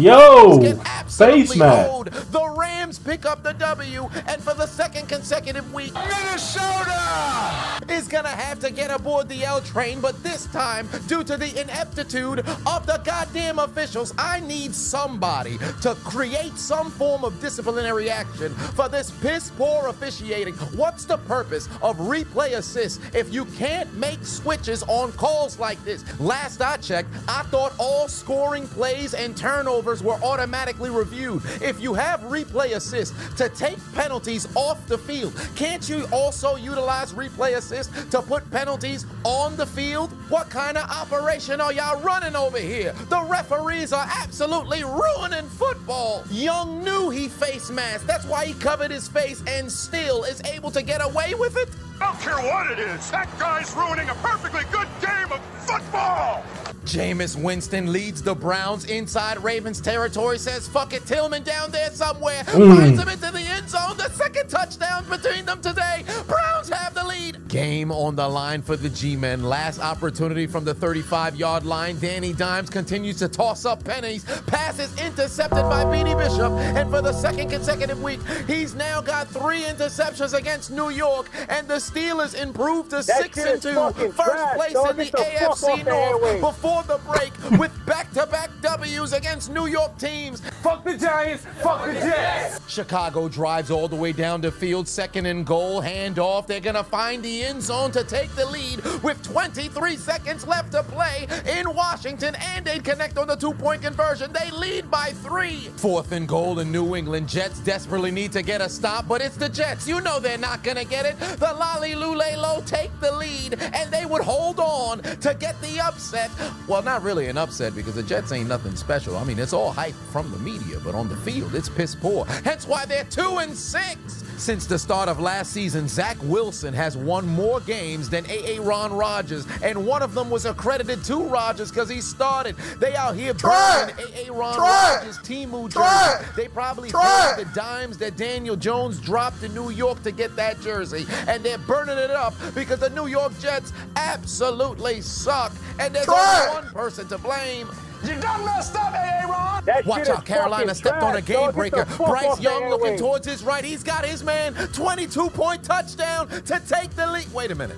face mask. hold. The Rams pick up the W, and for the second consecutive week, Minnesota is gonna have to get aboard the L train, but this time, due to the ineptitude of the goddamn officials, I need somebody to create some form of disciplinary action for this piss-poor officiating. What's the purpose of replay assist if you can't make switches on calls like this? Last I checked, I thought all scoring plays and turnovers were automatically reviewed. If you have replay assist to take penalties off the field, can't you also utilize replay assist to put penalties on the field? What kind of operation are y'all running over here? The referees are absolutely ruining football. Young knew he face masked. That's why he covered his face and still is able to get away with it. I don't care what it is. That guy's ruining a perfectly good game of football. Jameis Winston leads the Browns inside Ravens territory, says, fuck it, Tillman down there somewhere, finds him into the end zone, the second touchdown between them today. Browns have the lead. Game on the line for the G-Men. Last opportunity from the 35-yard line. Danny Dimes continues to toss up pennies. Pass is intercepted by Beanie Bishop, and for the second consecutive week, he's now got 3 interceptions against New York, and the Steelers improved to 6-2, first place in the AFC North before the break with back-to-back W's against New York teams. Fuck the Giants, fuck the Jets. Chicago drives all the way down the field, 2nd and goal, handoff. They're gonna find the end zone to take the lead with 23 seconds left to play in Washington, and they connect on the 2-point conversion. They lead by 3. 4th and goal in New England. Jets desperately need to get a stop, but it's the Jets. You know they're not gonna get it. The Lolly Lulelo take the lead, and they would hold on to get the upset. Well, not really an upset because the Jets ain't nothing special. I mean, it's all hype from the media, but on the field, it's piss poor. Hence why they're 2-6. Since the start of last season, Zach Wilson has won more games than Aaron Rodgers, and one of them was accredited to Rodgers because he started. They out here burning Aaron Rodgers' Temu jersey. They probably paid the dimes that Daniel Jones dropped in New York to get that jersey, and they're burning it up because the New York Jets absolutely suck, and there's only one person to blame. You done messed up, Aaron. Watch out, Carolina stepped on a game breaker. Bryce Young looking towards his right. He's got his man. 22-point touchdown to take the lead. Wait a minute.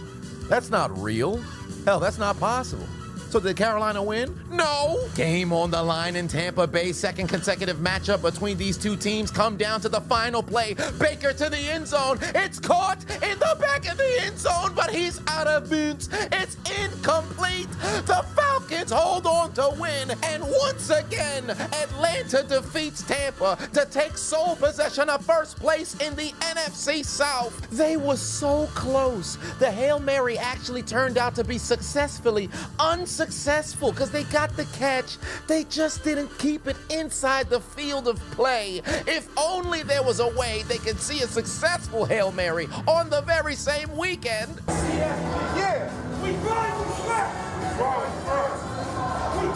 That's not real. Hell, that's not possible. So did Carolina win? No. Game on the line in Tampa Bay. 2nd consecutive matchup between these two teams come down to the final play. Baker to the end zone. It's caught in the back of the end zone, but he's out of bounds. It's incomplete. The Falcons hold on to win, and once again, Atlanta defeats Tampa to take sole possession of first place in the NFC South. They were so close. The Hail Mary actually turned out to be successfully unsuccessful because they got the catch. They just didn't keep it inside the field of play. If only there was a way they could see a successful Hail Mary on the very same weekend. Yeah, we blind, we slap. We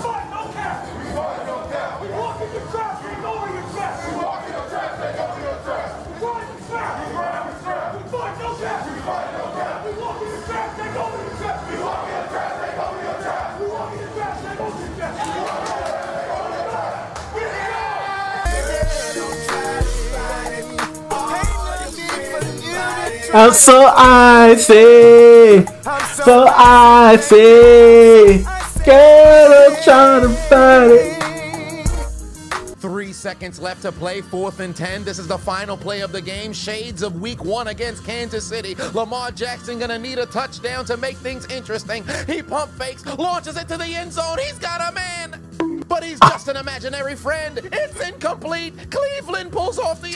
fight, no cap. We fight, no cap. We walk in your trap, we go in your trap. We walk in your trap, they go in your trap. We grind, we slap. We grind, we slap. We fight, no cap. We fight, no cap. We walk in your trap, they go in your trap. We walk in your trap, they go in your trap. We walk in your trap, they go in your trap. We walk in your trap, they go in your trap. I'm so icy, so icy. Girl, I'm trying to find it. 3 seconds left to play, 4th and 10. This is the final play of the game. Shades of week 1 against Kansas City. Lamar Jackson gonna need a touchdown to make things interesting. He pump fakes, launches it to the end zone. He's got a man, but he's just an imaginary friend. It's incomplete. Cleveland pulls off the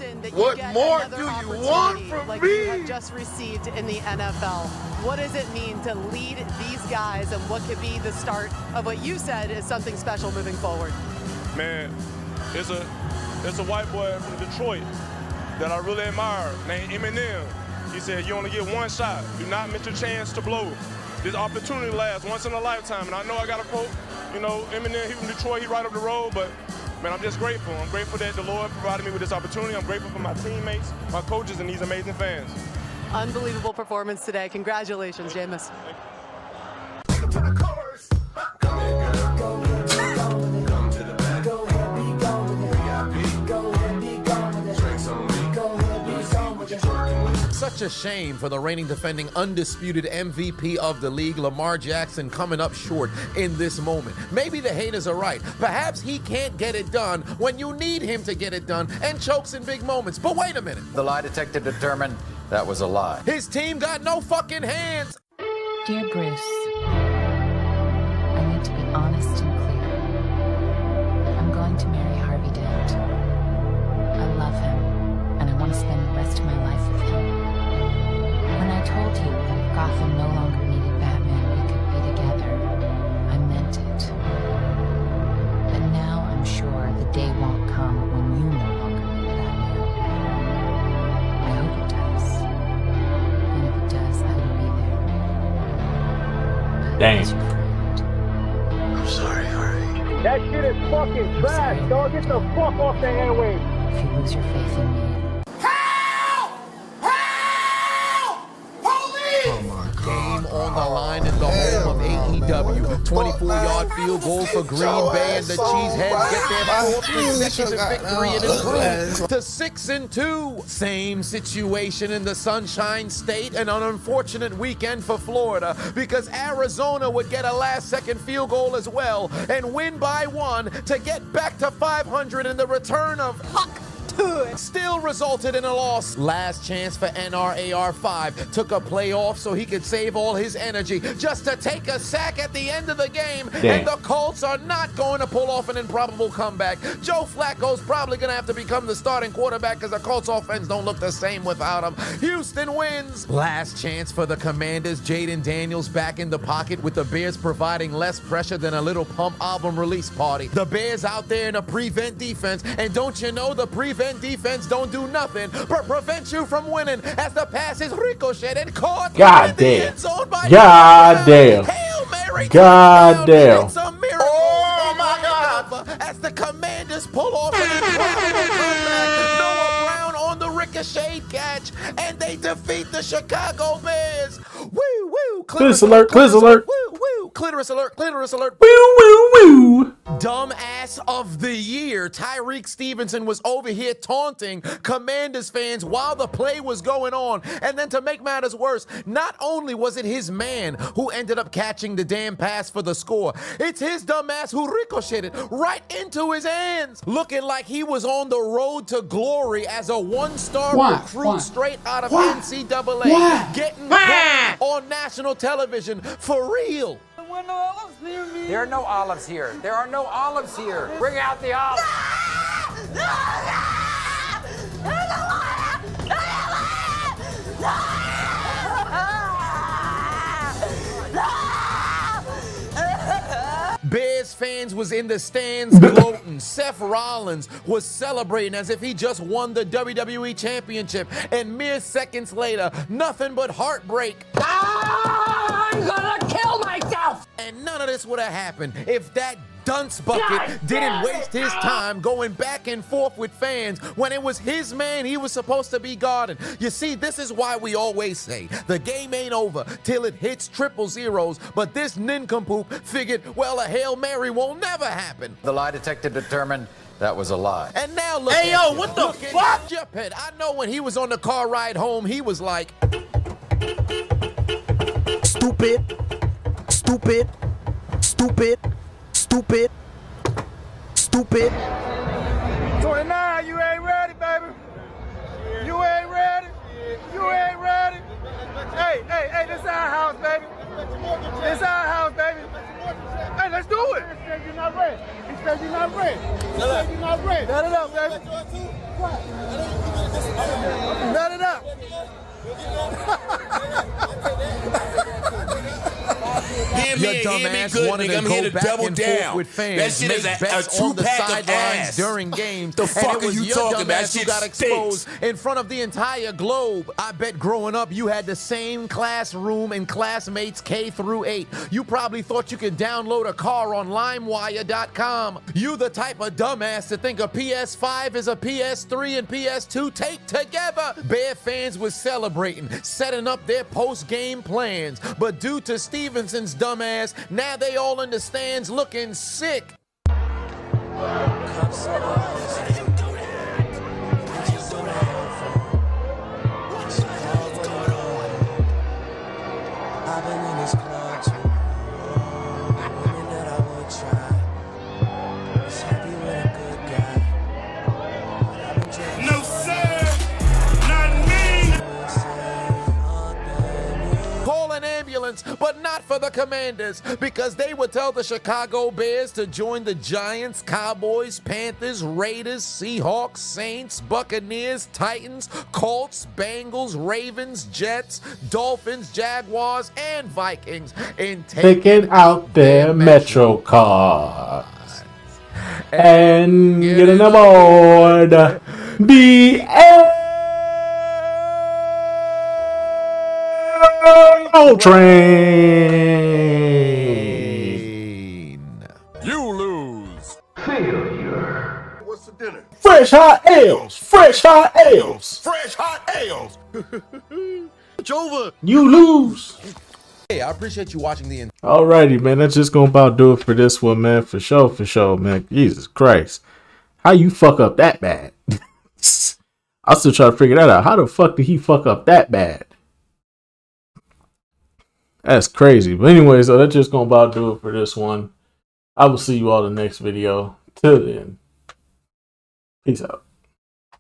Houston, that What you get more another do you opportunity want from like me? you have just received in the NFL. What does it mean to lead these guys, and what could be the start of what you said is something special moving forward? Man, it's a white boy from Detroit that I really admire, named Eminem. He said, you only get one shot. Do not miss your chance to blow. This opportunity lasts once in a lifetime. And I know I got a quote, you know, Eminem, he from Detroit, he right up the road, but man, I'm just grateful. I'm grateful that the Lord provided me with this opportunity. I'm grateful for my teammates, my coaches, and these amazing fans. Unbelievable performance today. Congratulations, Jameis. Such a shame for the reigning defending undisputed MVP of the league, Lamar Jackson, coming up short in this moment. Maybe the haters are right. Perhaps he can't get it done when you need him to get it done and chokes in big moments. But wait a minute. The lie detector determined that was a lie. His team got no fucking hands. Dear Bruce, I need to be honest and clear. I'm going to marry Harvey Dent. I love him, and I want to spend the rest of my life with him. When I told you that if Gotham no longer needed Batman, we could be together, I meant it. But now I'm sure the day won't come when you no longer need Batman. I hope it does. And if it does, I will be there. Dang. I'm sorry, Harvey. That shit is fucking trash, dog. Get the fuck off the airwaves. If you lose your faith in me, Game on the line in the home of AEW. 24-yard field goal for Green Bay, and the Cheeseheads get their fourth consecutive victory and improve to 6-2. Same situation in the Sunshine State, and an unfortunate weekend for Florida because Arizona would get a last-second field goal as well and win by 1 to get back to 500 in the return of Huck. Still resulted in a loss. Last chance for NRAR5. Took a play off so he could save all his energy just to take a sack at the end of the game. Damn. And the Colts are not going to pull off an improbable comeback. Joe Flacco's probably going to have to become the starting quarterback because the Colts offense don't look the same without him. Houston wins. Last chance for the Commanders. Jaden Daniels back in the pocket with the Bears providing less pressure than a little Pump album release party. The Bears out there in a prevent defense, and don't you know the prevent defense don't do nothing but prevent you from winning as the pass is ricocheted, caught in the end zone by God damn. Hail Mary. God damn. It's a miracle. Oh my God. As the Commanders pull off an incredible comeback. Noah Brown on the ricochet catch, and they defeat the Chicago Bears. Woo woo. Clitoris alert. Clitoris alert. Woo woo. Clitoris alert. Clitoris alert. Woo woo woo. Dumbass of the year. Tyreek Stevenson was over here taunting Commanders fans while the play was going on. And then to make matters worse, not only was it his man who ended up catching the damn pass for the score, it's his dumbass who ricocheted right into his hands, looking like he was on the road to glory as a one-star recruit straight out of NCAA, getting caught on national television for real. There are no olives here. There are no olives here. Bring out the olives. Bears fans was in the stands gloating. Seth Rollins was celebrating as if he just won the WWE Championship. And mere seconds later, nothing but heartbreak. I'm gonna kill myself! And none of this would have happened if that dunce bucket didn't waste his time going back and forth with fans when it was his man he was supposed to be guarding. You see, this is why we always say the game ain't over till it hits triple zeros, but this nincompoop figured, well, a Hail Mary won't never happen. The lie detector determined that was a lie. And now look Hey, at yo, you. what the Look fuck? at Juphead. I know when he was on the car ride home, he was like, Stupid. Stupid. Stupid. Stupid. Stupid. 29, you ain't ready, baby. You ain't ready. You ain't ready. Hey, this our house, baby. This our house, baby. Hey, let's do it. He said you're not ready. He said you're not ready. He said you're not ready. Set it up, baby. Nut it up. Your dumbass wanted to go back and forth with fans. That shit is a on the sidelines during games. The fuck and it was are you your talking about? dumbass who got exposed in front of the entire globe. I bet growing up you had the same classroom and classmates K through 8. You probably thought you could download a car on LimeWire.com. You the type of dumbass to think a PS5 is a PS3 and PS2 take together. Bear fans was celebrating, setting up their post-game plans. But due to Stevenson's dumbass, now they all in the stands looking sick. But not for the Commanders, because they would tell the Chicago Bears to join the Giants, Cowboys, Panthers, Raiders, Seahawks, Saints, Buccaneers, Titans, Colts, Bengals, Ravens, Jets, Dolphins, Jaguars, and Vikings in taking out their Metro cards and getting aboard the train. You lose. Failure. What's the dinner? Fresh hot ales. Fresh hot ales. Fresh hot ales. It's over. You lose. Hey, I appreciate you watching the. Alrighty, man. That's just gonna about do it for this one, man. For sure, man. Jesus Christ, how you fuck up that bad? I still try to figure that out. How the fuck did he fuck up that bad? That's crazy. But anyway, so that's just gonna about do it for this one. I will see you all in the next video. Till then, peace out.